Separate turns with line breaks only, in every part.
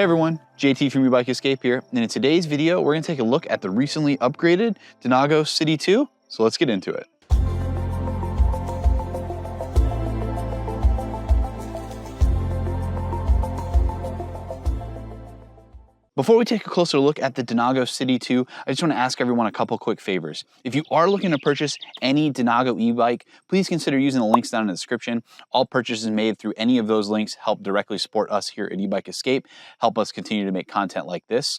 Hey everyone, JT from Ebike Escape here, and in today's video, we're gonna take a look at the recently upgraded Denago City 2, so let's get into it. Before we take a closer look at the Denago City 2, I just want to ask everyone a couple quick favors. If you are looking to purchase any Denago e-bike, please consider using the links down in the description. All purchases made through any of those links help directly support us here at Ebike Escape, help us continue to make content like this.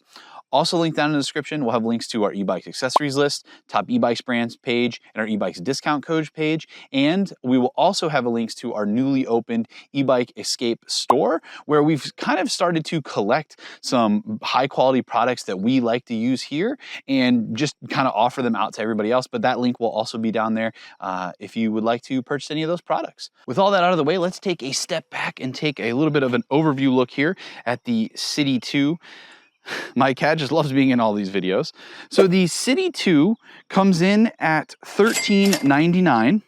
Also linked down in the description, we'll have links to our e-bike accessories list, top e-bikes brands page, and our e-bikes discount code page. And we will also have links to our newly opened Ebike Escape store, where we've kind of started to collect some high quality products that we like to use here and just kind of offer them out to everybody else. But that link will also be down there if you would like to purchase any of those products. With all that out of the way, let's take a step back and take a little bit of an overview look here at the City 2. My cat just loves being in all these videos. So the City 2 comes in at $13.99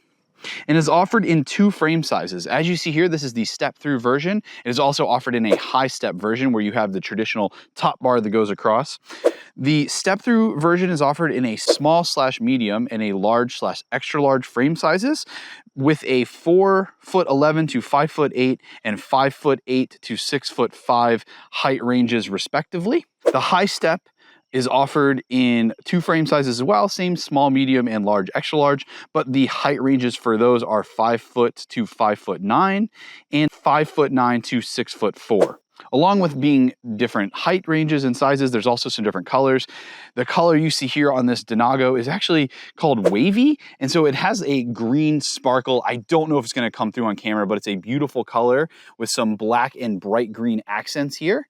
and is offered in two frame sizes. As you see here, this is the Step-Thru version. It is also offered in a high step version where you have the traditional top bar that goes across. The Step-Thru version is offered in a small/medium and a large/extra large frame sizes with a 4'11" to 5'8" and 5'8" to 6'5" height ranges respectively. The high step is offered in two frame sizes as well, same small, medium, and large, extra large, but the height ranges for those are 5 foot to 5'9" and 5'9" to 6'4". Along with being different height ranges and sizes, there's also some different colors. The color you see here on this Denago is actually called Wavy, and so it has a green sparkle. I don't know if it's gonna come through on camera, but it's a beautiful color with some black and bright green accents here.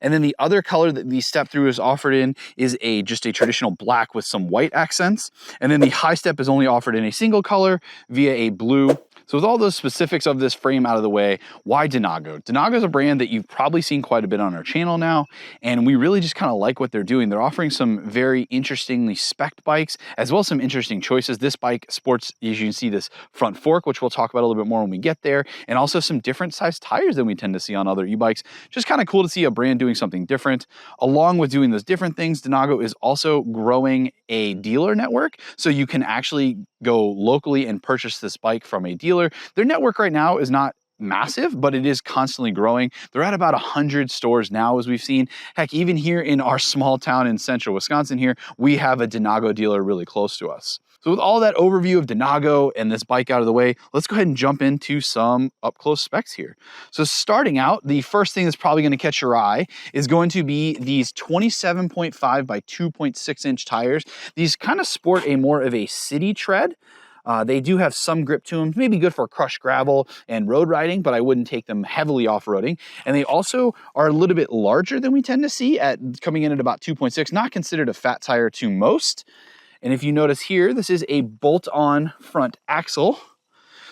And then the other color that the Step-Thru is offered in is just a traditional black with some white accents. And then the high step is only offered in a single color via a blue. So with all those specifics of this frame out of the way, why Denago? Denago is a brand that you've probably seen quite a bit on our channel now, and we really just kind of like what they're doing. They're offering some very interestingly spec'd bikes, as well as some interesting choices. This bike sports, as you can see, this front fork, which we'll talk about a little bit more when we get there, and also some different size tires than we tend to see on other e-bikes. Just kind of cool to see a brand doing something different. Along with doing those different things, Denago is also growing a dealer network, so you can actually go locally and purchase this bike from a dealer. Their network right now is not massive, but it is constantly growing. They're at about 100 stores now, as we've seen. Heck, even here in our small town in central Wisconsin here, we have a Denago dealer really close to us. So with all that overview of Denago and this bike out of the way, let's go ahead and jump into some up-close specs here. So starting out, the first thing that's probably going to catch your eye is going to be these 27.5 by 2.6 inch tires. These kind of sport a more of a city tread. They do have some grip to them, maybe good for crushed gravel and road riding, but I wouldn't take them heavily off-roading. And they also are a little bit larger than we tend to see, at coming in at about 2.6, not considered a fat tire to most. And if you notice here, this is a bolt-on front axle.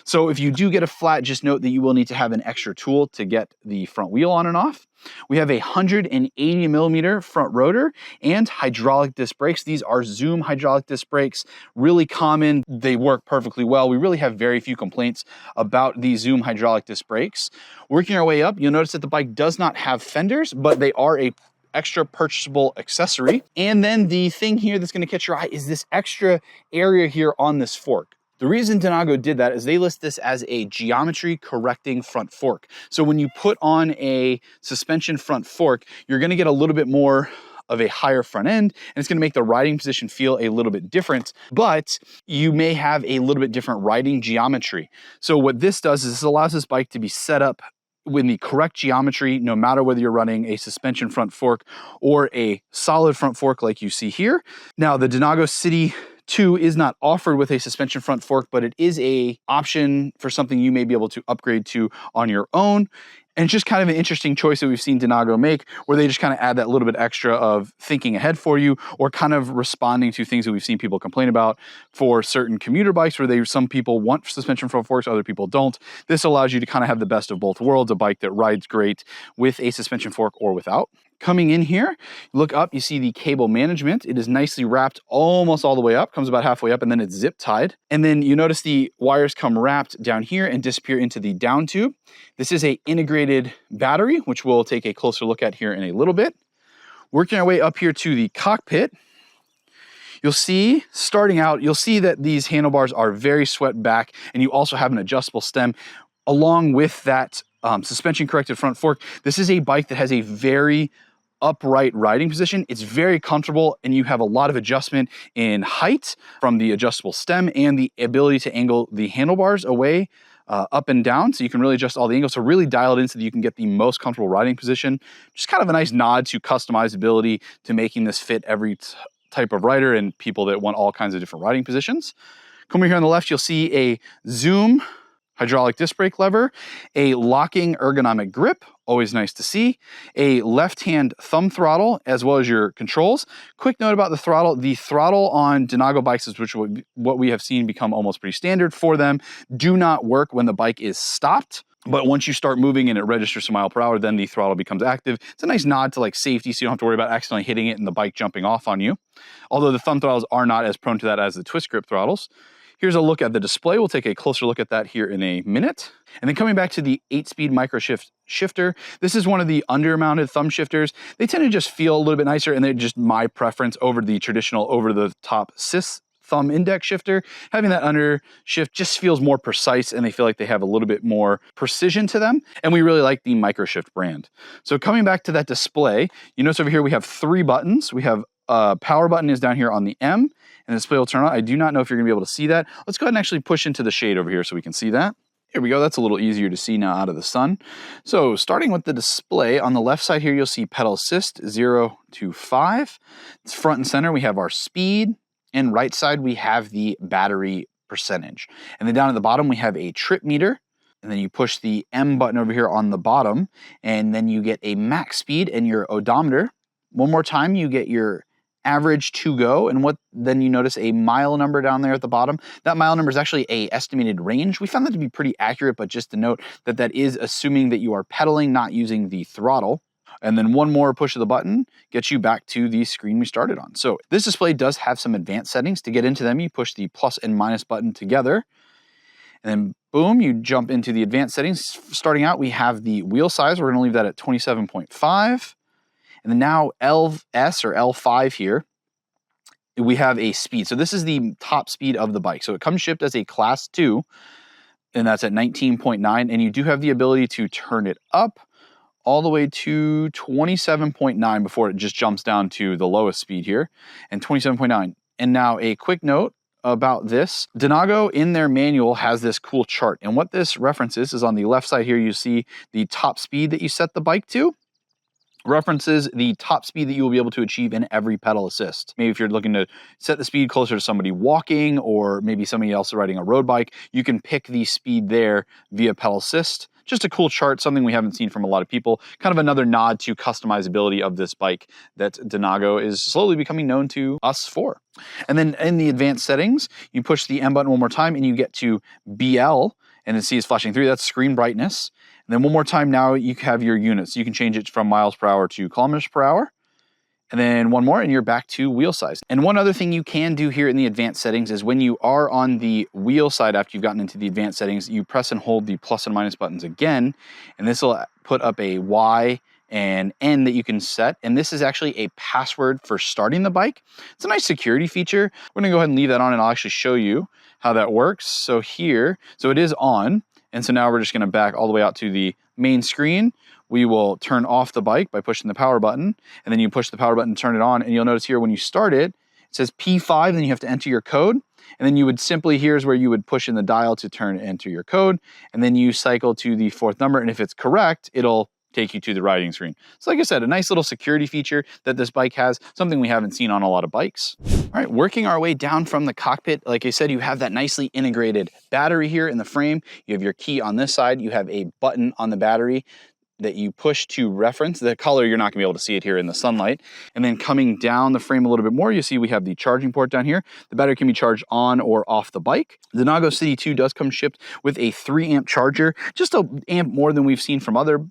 So if you do get a flat, just note that you will need to have an extra tool to get the front wheel on and off. We have a 180 millimeter front rotor and hydraulic disc brakes. These are Zoom hydraulic disc brakes, really common. They work perfectly well. We really have very few complaints about the Zoom hydraulic disc brakes. Working our way up, you'll notice that the bike does not have fenders, but they are a extra purchasable accessory. And then the thing here that's going to catch your eye is this extra area here on this fork. The reason Denago did that is they list this as a geometry correcting front fork. So when you put on a suspension front fork, you're going to get a little bit more of a higher front end, and it's going to make the riding position feel a little bit different, but you may have a little bit different riding geometry. So what this does is this allows this bike to be set up with the correct geometry, no matter whether you're running a suspension front fork or a solid front fork like you see here. Now, the Denago City 2 is not offered with a suspension front fork, but it is an option for something you may be able to upgrade to on your own. And it's just kind of an interesting choice that we've seen Denago make, where they just kind of add that little bit extra of thinking ahead for you, or kind of responding to things that we've seen people complain about for certain commuter bikes, where some people want suspension front forks, other people don't. This allows you to kind of have the best of both worlds, a bike that rides great with a suspension fork or without. Coming in here, look up, you see the cable management. It is nicely wrapped almost all the way up, comes about halfway up, and then it's zip tied. And then you notice the wires come wrapped down here and disappear into the down tube. This is an integrated battery, which we'll take a closer look at here in a little bit. Working our way up here to the cockpit, you'll see, starting out, you'll see that these handlebars are very swept back, and you also have an adjustable stem along with that suspension corrected front fork. This is a bike that has a very upright riding position. It's very comfortable, and you have a lot of adjustment in height from the adjustable stem and the ability to angle the handlebars away up and down, so you can really adjust all the angles. So really dial it in so that you can get the most comfortable riding position. Just kind of a nice nod to customizability, to making this fit every type of rider and people that want all kinds of different riding positions. Coming here on the left, you'll see a zoom hydraulic disc brake lever, a locking ergonomic grip, always nice to see, a left-hand thumb throttle, as well as your controls. Quick note about the throttle on Denago bikes, which what we have seen become almost pretty standard for them, do not work when the bike is stopped. But once you start moving and it registers to mile per hour, then the throttle becomes active. It's a nice nod to like safety, so you don't have to worry about accidentally hitting it and the bike jumping off on you. Although the thumb throttles are not as prone to that as the twist grip throttles. Here's a look at the display. We'll take a closer look at that here in a minute. And then coming back to the 8-speed micro shifter, this is one of the under-mounted thumb shifters. They tend to just feel a little bit nicer, and they're just my preference over the traditional over-the-top cis thumb index shifter. Having that under shift just feels more precise, and they feel like they have a little bit more precision to them. And we really like the Microshift brand. So coming back to that display, you notice over here we have 3 buttons. We have power button is down here on the M, and the display will turn on. I do not know if you're gonna be able to see that. Let's go ahead and actually push into the shade over here so we can see that. Here we go, that's a little easier to see now out of the sun. So starting with the display, on the left side here, you'll see pedal assist 0 to 5. It's front and center, we have our speed, and right side, we have the battery percentage. And then down at the bottom, we have a trip meter. And then you push the M button over here on the bottom, and then you get a max speed and your odometer. One more time, you get your average to go, and then you notice a mile number down there at the bottom. That mile number is actually a estimated range. We found that to be pretty accurate, but just to note that that is assuming that you are pedaling, not using the throttle. And then one more push of the button gets you back to the screen we started on. So this display does have some advanced settings. To get into them, you push the plus and minus button together, and then boom, you jump into the advanced settings. Starting out, we have the wheel size. We're gonna leave that at 27.5. And then now LS or L5 here, we have a speed. So this is the top speed of the bike. So it comes shipped as a class 2, and that's at 19.9. And you do have the ability to turn it up all the way to 27.9 before it just jumps down to the lowest speed here, and 27.9. And now a quick note about this. Denago in their manual has this cool chart. And what this references is on the left side here, you see the top speed that you set the bike to. References the top speed that you will be able to achieve in every pedal assist. Maybe if you're looking to set the speed closer to somebody walking, or maybe somebody else riding a road bike, you can pick the speed there via pedal assist. Just a cool chart, something we haven't seen from a lot of people. Kind of another nod to customizability of this bike that Denago is slowly becoming known to us for. And then in the advanced settings, you push the M button one more time and you get to BL, and it sees flashing through. That's screen brightness. And then one more time, now you have your units. You can change it from miles per hour to kilometers per hour. And then one more and you're back to wheel size. And one other thing you can do here in the advanced settings is when you are on the wheel side after you've gotten into the advanced settings, you press and hold the plus and minus buttons again. And this will put up a Y and N that you can set. And this is actually a password for starting the bike. It's a nice security feature. We're gonna go ahead and leave that on, and I'll actually show you how that works. So here, so it is on. And so now we're just gonna back all the way out to the main screen. We will turn off the bike by pushing the power button, and then you push the power button to turn it on, and you'll notice here when you start it, it says P5, then you have to enter your code, and then you would simply, here's where you would push in the dial to enter your code, and then you cycle to the 4th number, and if it's correct, it'll take you to the riding screen. So like I said, a nice little security feature that this bike has, something we haven't seen on a lot of bikes. All right, working our way down from the cockpit, like I said, you have that nicely integrated battery here in the frame. You have your key on this side. You have a button on the battery that you push to reference. The color, you're not gonna be able to see it here in the sunlight. And then coming down the frame a little bit more, you see we have the charging port down here. The battery can be charged on or off the bike. The Denago City 2 does come shipped with a 3 amp charger, just an amp more than we've seen from other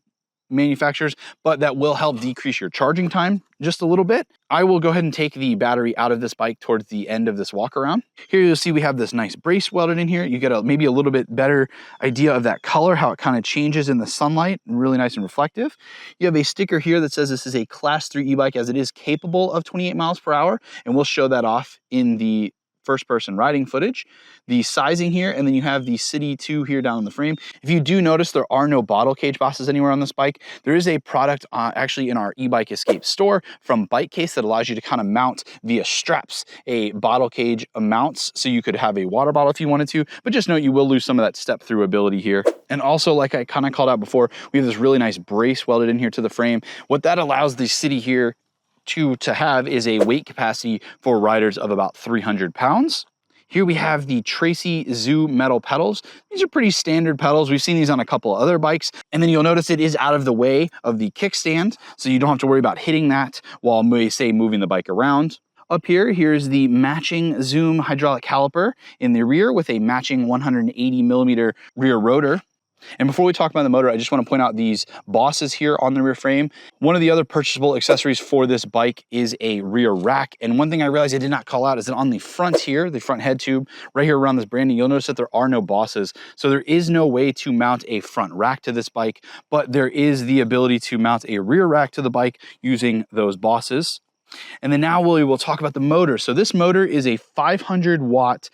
manufacturers, but that will help decrease your charging time just a little bit. I will go ahead and take the battery out of this bike towards the end of this walk around. Here you'll see we have this nice brace welded in here. You get maybe a little bit better idea of that color, how it kind of changes in the sunlight, really nice and reflective. You have a sticker here that says this is a Class 3 e-bike, as it is capable of 28 miles per hour, and we'll show that off in the first person riding footage. The sizing here, and then you have the City 2 here down in the frame. If you do notice, there are no bottle cage bosses anywhere on this bike. There is a product actually in our e-bike escape store from Bike Case that allows you to kind of mount via straps a bottle cage mounts, so you could have a water bottle if you wanted to, but just note you will lose some of that step-through ability here. And also, like I kind of called out before, we have this really nice brace welded in here to the frame. What that allows the City here to have is a weight capacity for riders of about 300 pounds. Here we have the Tracy Zoo metal pedals. These are pretty standard pedals. We've seen these on a couple of other bikes. And then you'll notice it is out of the way of the kickstand, so you don't have to worry about hitting that while, say, moving the bike around. Up here, here's the matching Zoom hydraulic caliper in the rear with a matching 180 millimeter rear rotor. And before we talk about the motor, I just want to point out these bosses here on the rear frame. One of the other purchasable accessories for this bike is a rear rack. And one thing I realized I did not call out is that on the front here, the front head tube, right here around this branding, you'll notice that there are no bosses. So there is no way to mount a front rack to this bike, but there is the ability to mount a rear rack to the bike using those bosses. And then now we will talk about the motor. So this motor is a 500 watt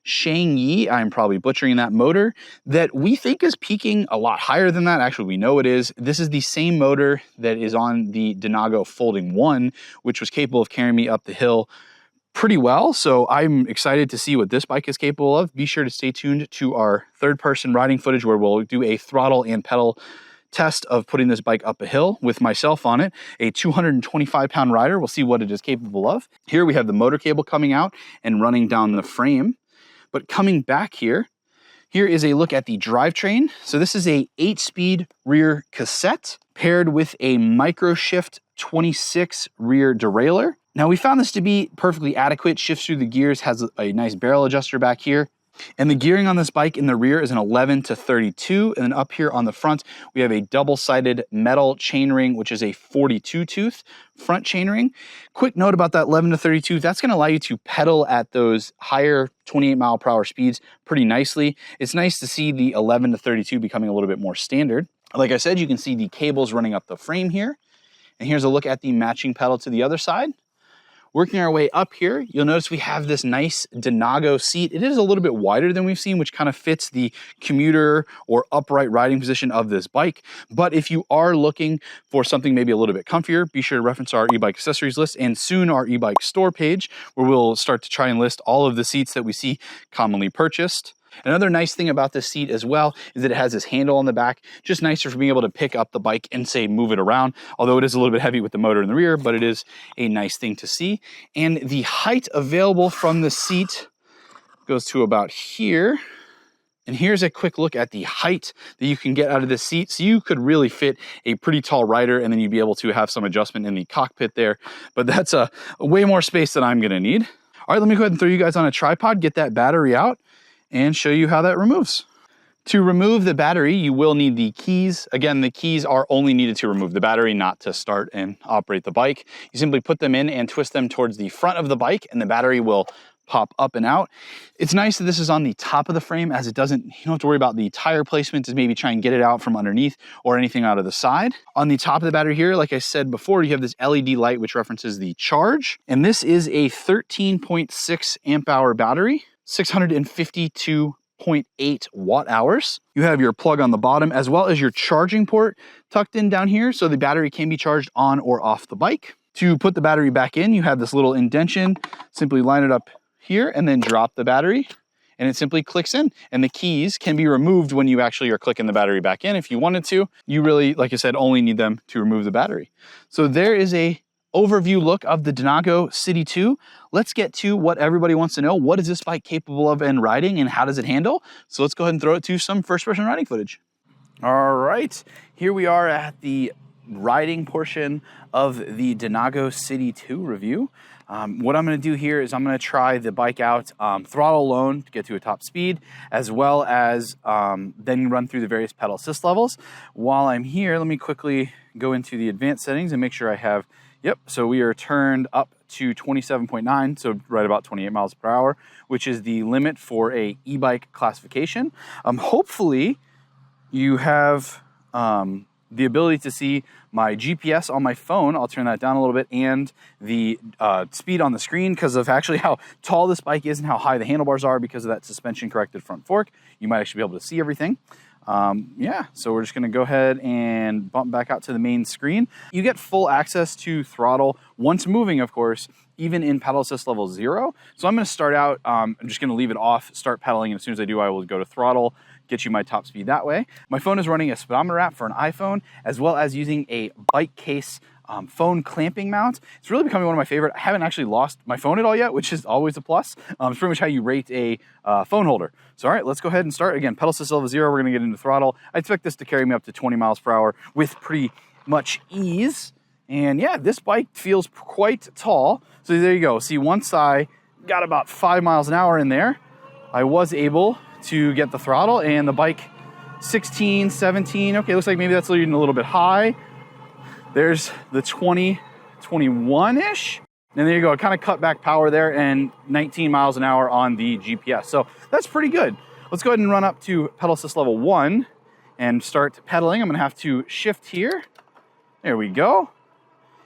Shengyi, I'm probably butchering that motor, that we think is peaking a lot higher than that. Actually, we know it is. This is the same motor that is on the Denago Folding 1, which was capable of carrying me up the hill pretty well. So I'm excited to see what this bike is capable of. Be sure to stay tuned to our third-person riding footage where we'll do a throttle and pedal test of putting this bike up a hill with myself on it, a 225-pound rider. We'll see what it is capable of. Here we have the motor cable coming out and running down the frame. But coming back here is a look at the drivetrain. So this is a 8-speed rear cassette paired with a microshift 26 rear derailleur. Now we found this to be perfectly adequate, shifts through the gears, has a nice barrel adjuster back here. And the gearing on this bike in the rear is an 11 to 32. And then up here on the front, we have a double-sided metal chainring, which is a 42 tooth front chainring. Quick note about that 11 to 32, that's gonna allow you to pedal at those higher 28 mile per hour speeds pretty nicely. It's nice to see the 11 to 32 becoming a little bit more standard. Like I said, you can see the cables running up the frame here. And here's a look at the matching pedal to the other side. Working our way up here, you'll notice we have this nice Denago seat. It is a little bit wider than we've seen, which kind of fits the commuter or upright riding position of this bike. But if you are looking for something maybe a little bit comfier, be sure to reference our e-bike accessories list and soon our e-bike store page, where we'll start to try and list all of the seats that we see commonly purchased. Another nice thing about this seat as well is that it has this handle on the back, just nicer for being able to pick up the bike and say move it around, although it is a little bit heavy with the motor in the rear, but it is a nice thing to see. And the height available from the seat goes to about here. And here's a quick look at the height that you can get out of this seat. So you could really fit a pretty tall rider, and then you'd be able to have some adjustment in the cockpit there, but that's a way more space than I'm gonna need. All right, let me go ahead and throw you guys on a tripod, get that battery out, and show you how that removes. To remove the battery, you will need the keys. Again, the keys are only needed to remove the battery, not to start and operate the bike. You simply put them in and twist them towards the front of the bike, and the battery will pop up and out. It's nice that this is on the top of the frame, as you don't have to worry about the tire placement to maybe try and get it out from underneath or anything out of the side. On the top of the battery here, like I said before, you have this LED light which references the charge. And this is a 13.6 amp hour battery, 652.8 watt hours. You have your plug on the bottom as well as your charging port tucked in down here, so the battery can be charged on or off the bike. To put the battery back in, you have this little indention. Simply line it up here and then drop the battery, and it simply clicks in. And the keys can be removed when you actually are clicking the battery back in if you wanted to. You really, like I said, only need them to remove the battery. So there is a overview look of the Denago City 2. Let's get to what everybody wants to know. What is this bike capable of in riding, and how does it handle? So let's go ahead and throw it to some first-person riding footage. All right, here we are at the riding portion of the Denago City 2 review. What I'm going to do here is I'm going to try the bike out throttle alone to get to a top speed, as well as then run through the various pedal assist levels. While I'm here, let me quickly go into the advanced settings and make sure I have, yep, so we are turned up to 27.9, so right about 28 miles per hour, which is the limit for a e-bike classification. Hopefully you have the ability to see my GPS on my phone. I'll turn that down a little bit, and the speed on the screen because of actually how tall this bike is and how high the handlebars are because of that suspension corrected front fork. You might actually be able to see everything. Yeah, so we're just gonna go ahead and bump back out to the main screen. You get full access to throttle once moving, of course, even in pedal assist level 0. So I'm gonna start out, I'm just gonna leave it off, start pedaling, and as soon as I do, I will go to throttle, get you my top speed that way. My phone is running a speedometer app for an iPhone, as well as using a bike case phone clamping mount. It's really becoming one of my favorite. I haven't actually lost my phone at all yet, which is always a plus. It's pretty much how you rate a phone holder. So all right, let's go ahead and start. Again, pedal assist level 0, we're gonna get into throttle. I expect this to carry me up to 20 miles per hour with pretty much ease. And yeah, this bike feels quite tall. So there you go. See, once I got about 5 miles an hour in there, I was able to get the throttle, and the bike 16, 17. Okay, looks like maybe that's leading a little bit high. There's the 20, 21-ish. And there you go, kind of cut back power there, and 19 miles an hour on the GPS. So that's pretty good. Let's go ahead and run up to pedal assist level 1 and start pedaling. I'm gonna have to shift here. There we go.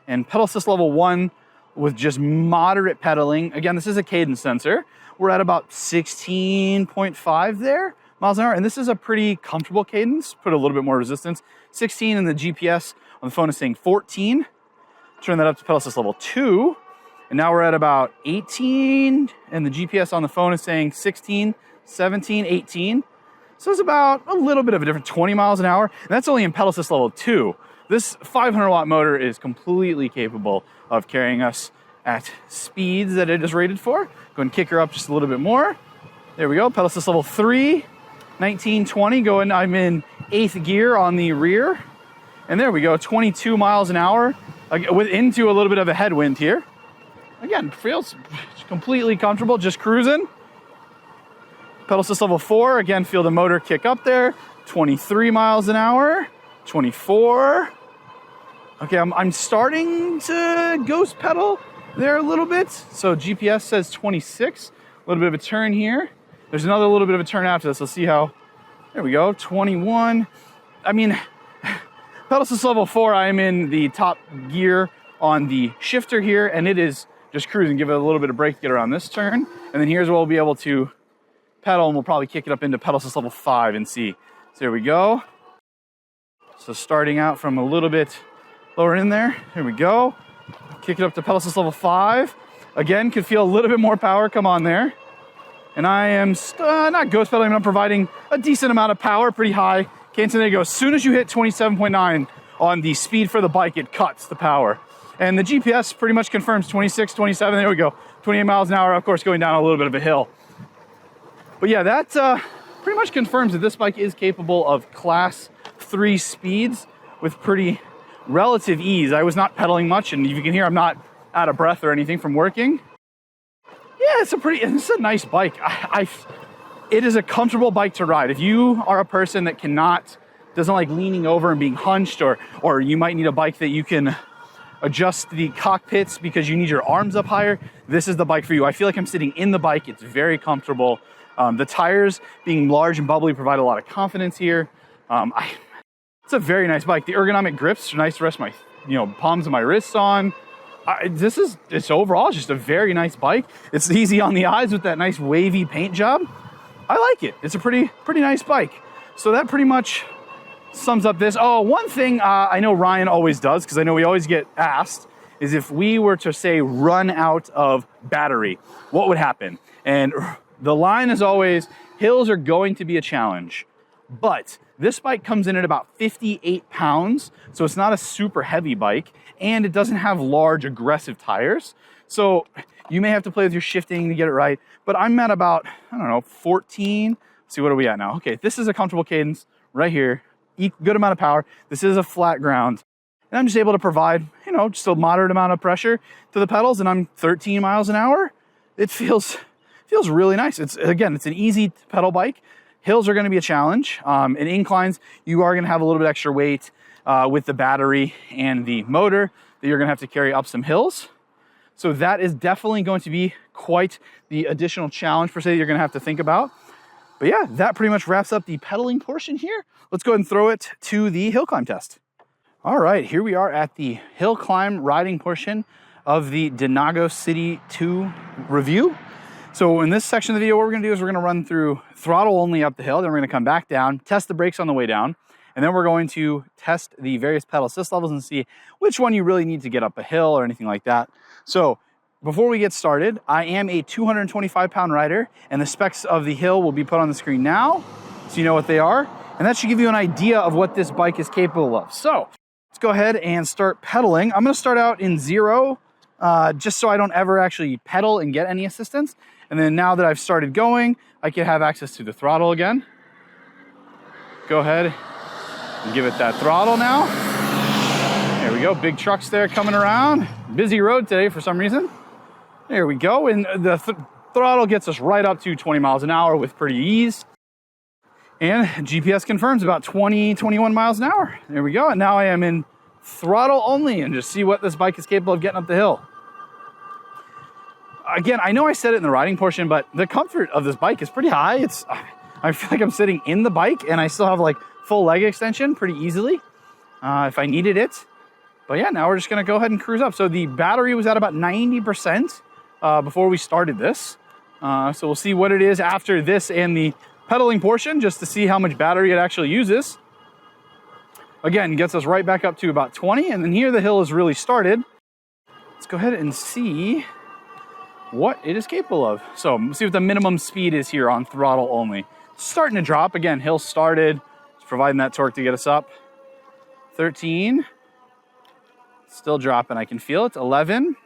And pedal assist level 1 with just moderate pedaling. Again, this is a cadence sensor. We're at about 16.5 there, miles an hour. And this is a pretty comfortable cadence. Put a little bit more resistance. 16, and the GPS on the phone is saying 14. Turn that up to pedal assist level 2. And now we're at about 18. And the GPS on the phone is saying 16, 17, 18. So it's about a little bit of a different 20 miles an hour. And that's only in pedal assist level 2. This 500 watt motor is completely capable of carrying us at speeds that it is rated for. Go ahead and kick her up just a little bit more. There we go, pedal assist level 3, 19, 20, going, I'm in 8th gear on the rear. And there we go, 22 miles an hour, into a little bit of a headwind here. Again, feels completely comfortable, just cruising. Pedal assist level 4, again, feel the motor kick up there. 23 miles an hour, 24. Okay, I'm starting to ghost pedal there a little bit. So GPS says 26, a little bit of a turn here. There's another little bit of a turn after this. Let's see how, there we go, 21. I mean, pedal assist level 4, I'm in the top gear on the shifter here, and it is just cruising. Give it a little bit of brake to get around this turn. And then here's where we'll be able to pedal, and we'll probably kick it up into pedal assist level 5 and see. So there we go. So starting out from a little bit lower in there, here we go. Kick it up to pedal assist level 5. Again, can feel a little bit more power come on there. And I am not ghost pedaling, I'm providing a decent amount of power, pretty high. Okay, so there you go. As soon as you hit 27.9 on the speed for the bike, it cuts the power. And the GPS pretty much confirms 26, 27, there we go. 28 miles an hour, of course, going down a little bit of a hill. But yeah, that pretty much confirms that this bike is capable of class 3 speeds with pretty relative ease. I was not pedaling much, and you can hear I'm not out of breath or anything from working. Yeah, it's a nice bike. It is a comfortable bike to ride. If you are a person that doesn't like leaning over and being hunched, or you might need a bike that you can adjust the cockpits because you need your arms up higher, this is the bike for you. I feel like I'm sitting in the bike. It's very comfortable. The tires being large and bubbly provide a lot of confidence here. It's a very nice bike. The ergonomic grips are nice to rest my palms of my wrists on. It's overall just a very nice bike. It's easy on the eyes with that nice wavy paint job. I like it. It's a pretty nice bike. So that pretty much sums up this. Oh, one thing I know Ryan always does, because I know we always get asked, is if we were to say run out of battery, what would happen? And the line is always, hills are going to be a challenge. But this bike comes in at about 58 pounds, so it's not a super heavy bike, and it doesn't have large, aggressive tires. So you may have to play with your shifting to get it right, but I'm at about, 14. Let's see, what are we at now? Okay, this is a comfortable cadence right here, good amount of power. This is a flat ground.
and I'm just able to provide, you know, just a moderate amount of pressure to the pedals, and I'm 13 miles an hour. It feels really nice. It's an easy pedal bike. Hills are going to be a challenge. In inclines, you are going to have a little bit extra weight with the battery and the motor that you're going to have to carry up some hills. So that is definitely going to be quite the additional challenge per se that you're going to have to think about. But yeah, that pretty much wraps up the pedaling portion here. Let's go ahead and throw it to the hill climb test. All right, here we are at the hill climb riding portion of the Denago City 2 review. So in this section of the video, what we're gonna do is we're gonna run through throttle only up the hill, then we're gonna come back down, test the brakes on the way down, and then we're going to test the various pedal assist levels and see which one you really need to get up a hill or anything like that. So before we get started, I am a 225-pound rider, and the specs of the hill will be put on the screen now, so you know what they are, and that should give you an idea of what this bike is capable of. So let's go ahead and start pedaling. I'm gonna start out in 0, just so I don't ever actually pedal and get any assistance. And then now that I've started going, I can have access to the throttle again. Go ahead and give it that throttle now. There we go, big trucks there coming around. Busy road today for some reason. There we go, and the throttle gets us right up to 20 miles an hour with pretty ease. And GPS confirms about 20, 21 miles an hour. There we go, and now I am in throttle only, and just see what this bike is capable of getting up the hill. Again, I know I said it in the riding portion, but the comfort of this bike is pretty high. I feel like I'm sitting in the bike, and I still have like full leg extension pretty easily if I needed it. But yeah, now we're just gonna go ahead and cruise up. So the battery was at about 90% before we started this. So we'll see what it is after this and the pedaling portion, just to see how much battery it actually uses. Again, gets us right back up to about 20, and then here the hill is really started. Let's go ahead and see what it is capable of. So let's see what the minimum speed is here on throttle only. Starting to drop. Again, hill started. It's providing that torque to get us up. 13. Still dropping. I can feel it. 11.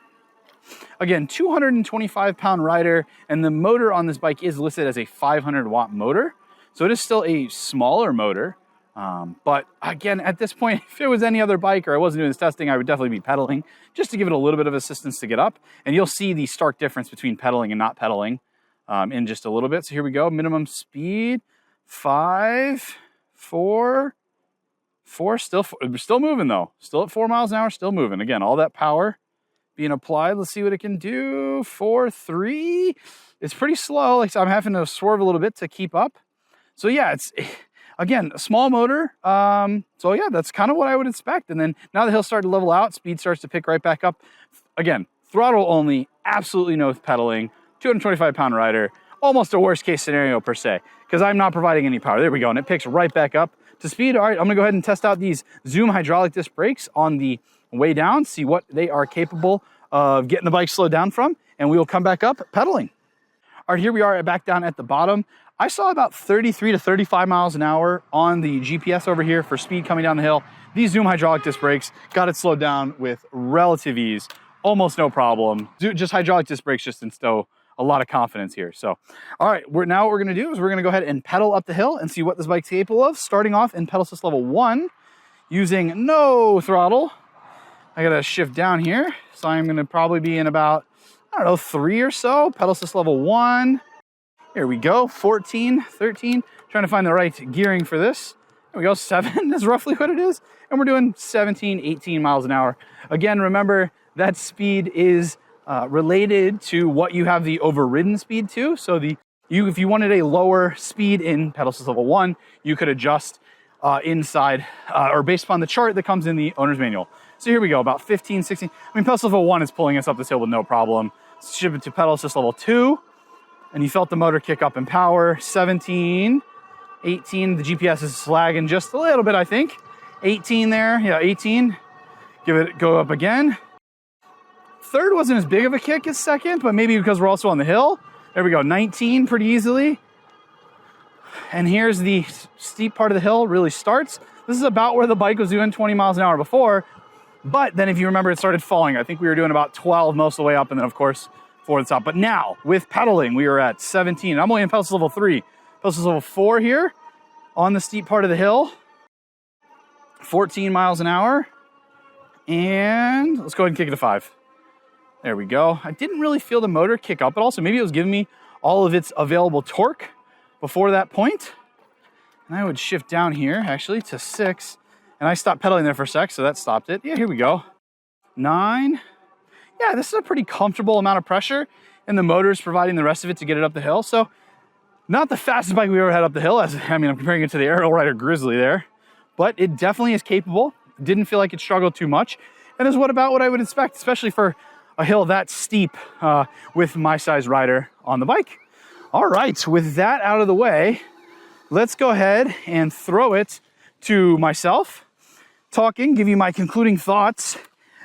Again, 225-pound rider, and the motor on this bike is listed as a 500-watt motor. So it is still a smaller motor. But again, at this point, if it was any other bike or I wasn't doing this testing, I would definitely be pedaling just to give it a little bit of assistance to get up. And you'll see the stark difference between pedaling and not pedaling in just a little bit. So here we go. Minimum speed, 5, 4, still moving though. Still at 4 miles an hour, still moving. Again, all that power being applied. Let's see what it can do. 4, 3. It's pretty slow. Like, so I'm having to swerve a little bit to keep up. So yeah, it's... Again, a small motor, so yeah, that's kind of what I would expect. And then now the hill started to level out, speed starts to pick right back up. Again, throttle only, absolutely no pedaling, 225-pound rider, almost a worst case scenario per se, because I'm not providing any power. There we go, and it picks right back up to speed. All right, I'm gonna go ahead and test out these Zoom hydraulic disc brakes on the way down, see what they are capable of getting the bike slowed down from, and we will come back up pedaling. All right, here we are back down at the bottom. I saw about 33 to 35 miles an hour on the GPS over here for speed coming down the hill. These Zoom hydraulic disc brakes got it slowed down with relative ease, almost no problem. Just hydraulic disc brakes just instill a lot of confidence here. So, all right, now what we're gonna do is we're gonna go ahead and pedal up the hill and see what this bike's capable of, starting off in pedal assist level 1, using no throttle. I gotta shift down here. So I'm gonna probably be in about, I don't know, 3 or so, pedal assist level 1. Here we go, 14, 13, trying to find the right gearing for this. There we go, 7 is roughly what it is. And we're doing 17, 18 miles an hour. Again, remember that speed is related to what you have the overridden speed to. So if you wanted a lower speed in pedal assist level 1, you could adjust inside or based upon the chart that comes in the owner's manual. So here we go, about 15, 16. I mean, pedal assist level 1 is pulling us up this hill with no problem. Ship it to pedal assist level 2. And you felt the motor kick up in power. 17, 18, the GPS is lagging just a little bit, I think. 18 there, yeah, 18. Go up again. Third wasn't as big of a kick as second, but maybe because we're also on the hill. There we go, 19 pretty easily. And here's the steep part of the hill really starts. This is about where the bike was doing 20 miles an hour before. But then if you remember, it started falling. I think we were doing about 12 most of the way up, and then of course, for the top. But now with pedaling, we are at 17. I'm only in pedal assist level 3. Pedal assist level 4 here on the steep part of the hill. 14 miles an hour. And let's go ahead and kick it to 5. There we go. I didn't really feel the motor kick up, but also maybe it was giving me all of its available torque before that point. And I would shift down here actually to 6. And I stopped pedaling there for a sec, so that stopped it. Yeah, here we go. 9. Yeah, this is a pretty comfortable amount of pressure, and the motor is providing the rest of it to get it up the hill. So not the fastest bike we ever had up the hill. I'm comparing it to the Aerial Rider Grizzly there, but it definitely is capable. Didn't feel like it struggled too much, and is about what I would expect, especially for a hill that steep with my size rider on the bike. All right, with that out of the way, let's go ahead and throw it to myself, talking, give you my concluding thoughts,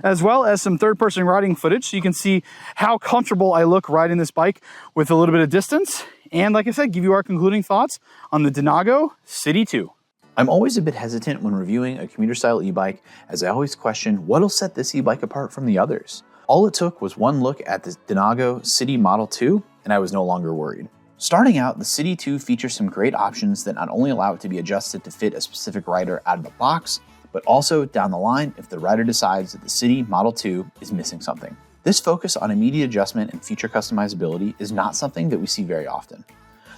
as well as some third-person riding footage so you can see how comfortable I look riding this bike with a little bit of distance. And like I said, give you our concluding thoughts on the Denago City 2.
I'm always a bit hesitant when reviewing a commuter-style e-bike, as I always question what'll set this e-bike apart from the others. All it took was one look at the Denago City Model 2, and I was no longer worried. Starting out, the City 2 features some great options that not only allow it to be adjusted to fit a specific rider out of the box, but also down the line if the rider decides that the City Model 2 is missing something. This focus on immediate adjustment and feature customizability is not something that we see very often.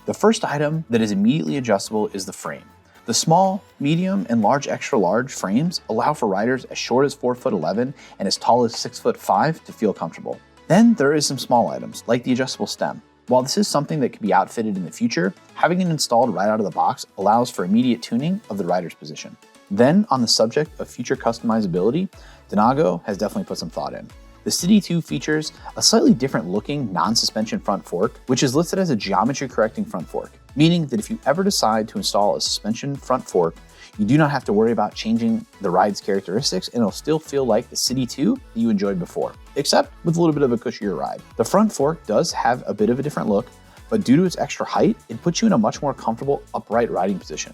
The first item that is immediately adjustable is the frame. The small, medium, and large extra large frames allow for riders as short as 4'11" and as tall as 6'5" to feel comfortable. Then there is some small items, like the adjustable stem. While this is something that could be outfitted in the future, having it installed right out of the box allows for immediate tuning of the rider's position. Then, on the subject of future customizability, Denago has definitely put some thought in. The City 2 features a slightly different looking non-suspension front fork, which is listed as a geometry correcting front fork, meaning that if you ever decide to install a suspension front fork, you do not have to worry about changing the ride's characteristics, and it'll still feel like the City 2 that you enjoyed before, except with a little bit of a cushier ride. The front fork does have a bit of a different look, but due to its extra height, it puts you in a much more comfortable upright riding position.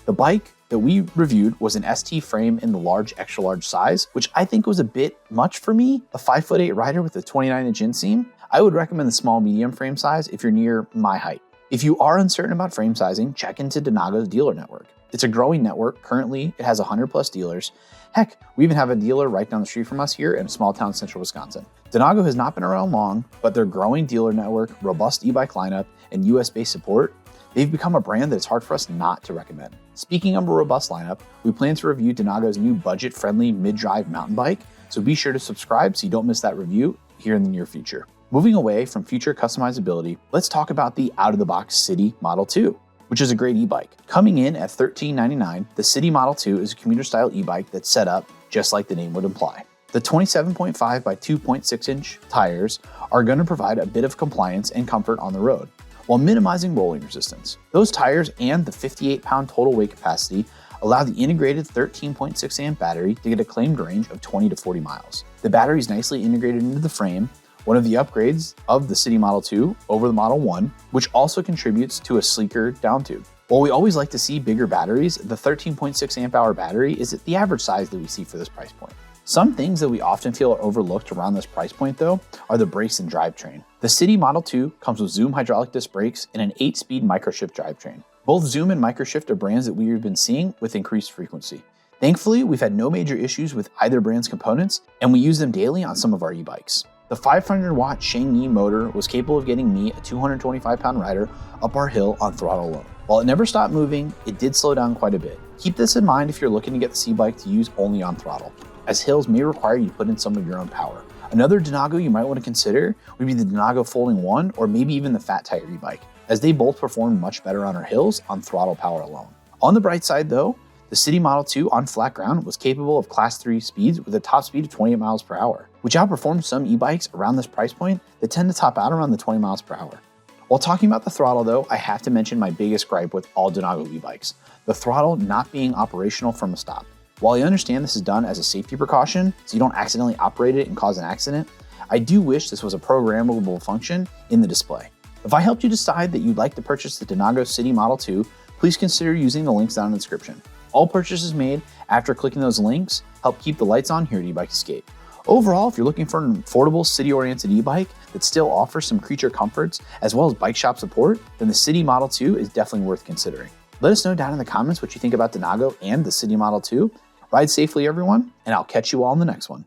The bike that we reviewed was an ST frame in the large, extra large size, which I think was a bit much for me. A 5'8" rider with a 29-inch inseam, I would recommend the small medium frame size if you're near my height. If you are uncertain about frame sizing, check into Denago's dealer network. It's a growing network. Currently, it has 100 plus dealers. Heck, we even have a dealer right down the street from us here in a small town, central Wisconsin. Denago has not been around long, but their growing dealer network, robust e-bike lineup, and US-based support, they've become a brand that it's hard for us not to recommend. Speaking of a robust lineup, we plan to review Denago's new budget-friendly mid-drive mountain bike, so be sure to subscribe so you don't miss that review here in the near future. Moving away from future customizability, let's talk about the out-of-the-box City Model 2, which is a great e-bike. Coming in at $13.99, the City Model 2 is a commuter-style e-bike that's set up just like the name would imply. The 27.5 by 2.6 inch tires are going to provide a bit of compliance and comfort on the road, while minimizing rolling resistance. Those tires and the 58-pound total weight capacity allow the integrated 13.6 amp battery to get a claimed range of 20 to 40 miles. The battery is nicely integrated into the frame, one of the upgrades of the City Model 2 over the Model 1, which also contributes to a sleeker down tube. While we always like to see bigger batteries, the 13.6 amp hour battery is at the average size that we see for this price point. Some things that we often feel are overlooked around this price point though are the brakes and drivetrain. The City Model 2 comes with Zoom hydraulic disc brakes and an 8-speed microshift drivetrain. Both Zoom and microshift are brands that we've been seeing with increased frequency. Thankfully, we've had no major issues with either brand's components, and we use them daily on some of our e-bikes. The 500-watt Shengyi motor was capable of getting me, a 225-pound rider, up our hill on throttle alone. While it never stopped moving, it did slow down quite a bit. Keep this in mind if you're looking to get the C-Bike to use only on throttle, as hills may require you to put in some of your own power. Another Denago you might want to consider would be the Denago Folding 1 or maybe even the Fat Tire e-bike, as they both perform much better on our hills on throttle power alone. On the bright side though, the City Model 2 on flat ground was capable of Class 3 speeds with a top speed of 28 miles per hour, which outperforms some e-bikes around this price point that tend to top out around the 20 miles per hour. While talking about the throttle though, I have to mention my biggest gripe with all Denago e-bikes, the throttle not being operational from a stop. While I understand this is done as a safety precaution, so you don't accidentally operate it and cause an accident, I do wish this was a programmable function in the display. If I helped you decide that you'd like to purchase the Denago City Model 2, please consider using the links down in the description. All purchases made after clicking those links help keep the lights on here at E-Bike Escape. Overall, if you're looking for an affordable city-oriented e-bike that still offers some creature comforts as well as bike shop support, then the City Model 2 is definitely worth considering. Let us know down in the comments what you think about Denago and the City Model 2, Ride safely, everyone, and I'll catch you all in the next one.